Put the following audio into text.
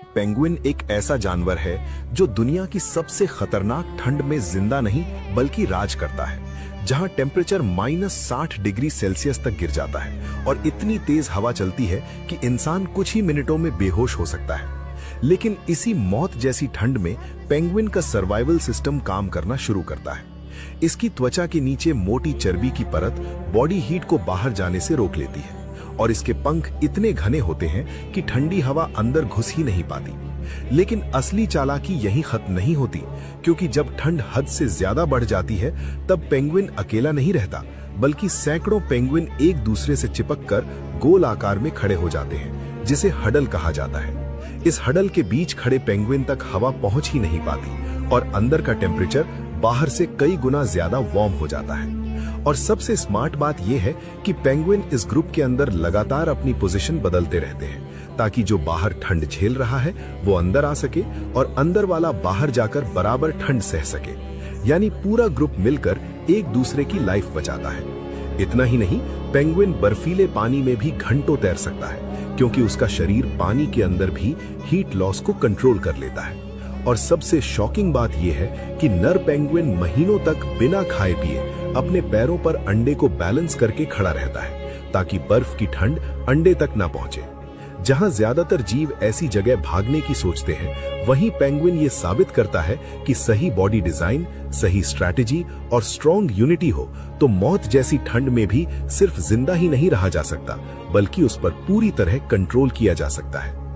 Penguin एक ऐसा जानवर है जो दुनिया की सबसे खतरनाक ठंड में जिंदा नहीं बल्कि राज करता है, जहां टेम्परेचर -60 डिग्री सेल्सियस तक गिर जाता है और इतनी तेज हवा चलती है कि इंसान कुछ ही मिनटों में बेहोश हो सकता है। लेकिन इसी मौत जैसी ठंड में पेंगुइन का सर्वाइवल सिस्टम काम करना शुरू करता है। इसकी त्वचा के नीचे मोटी चर्बी की परत बॉडी हीट को बाहर जाने से रोक लेती है और इसके पंख इतने घने होते हैं कि ठंडी हवा अंदर घुस ही नहीं पाती। लेकिन असली चालाकी यहीं खत्म नहीं होती, क्योंकि जब ठंड हद से ज्यादा बढ़ जाती है तब पेंगुइन अकेला नहीं रहता, बल्कि सैकड़ों पेंगुइन एक दूसरे से चिपककर गोल आकार में खड़े हो जाते हैं, जिसे हडल कहा जाता है। इस हडल के बीच खड़े पेंगुइन तक हवा पहुंच ही नहीं पाती और अंदर का टेम्परेचर बाहर से कई गुना ज्यादा वार्म हो जाता है। और सबसे स्मार्ट बात यह है कि पेंगुइन इस ग्रुप के अंदर लगातार अपनी पोजीशन बदलते रहते हैं, ताकि जो बाहर ठंड झेल रहा है वो अंदर आ सके और अंदर वाला बाहर जाकर बराबर ठंड सह सके। यानी पूरा ग्रुप मिलकर एक दूसरे की लाइफ बचाता है। इतना ही नहीं, पेंगुइन बर्फीले पानी में भी घंटों तैर सकता है, क्योंकि उसका शरीर पानी के अंदर भी हीट लॉस को कंट्रोल कर लेता है। और सबसे शॉकिंग बात यह है कि नर पेंगुइन महीनों तक बिना खाए पिए अपने पैरों पर अंडे को बैलेंस करके खड़ा रहता है, ताकि बर्फ की ठंड अंडे तक ना पहुंचे। जहां ज्यादातर जीव ऐसी जगह भागने की सोचते हैं, वहीं पेंगुइन ये साबित करता है कि सही बॉडी डिजाइन, सही स्ट्रैटेजी और स्ट्रॉन्ग यूनिटी हो तो मौत जैसी ठंड में भी सिर्फ जिंदा ही नहीं रहा जा सकता, बल्कि उस पर पूरी तरह कंट्रोल किया जा सकता है।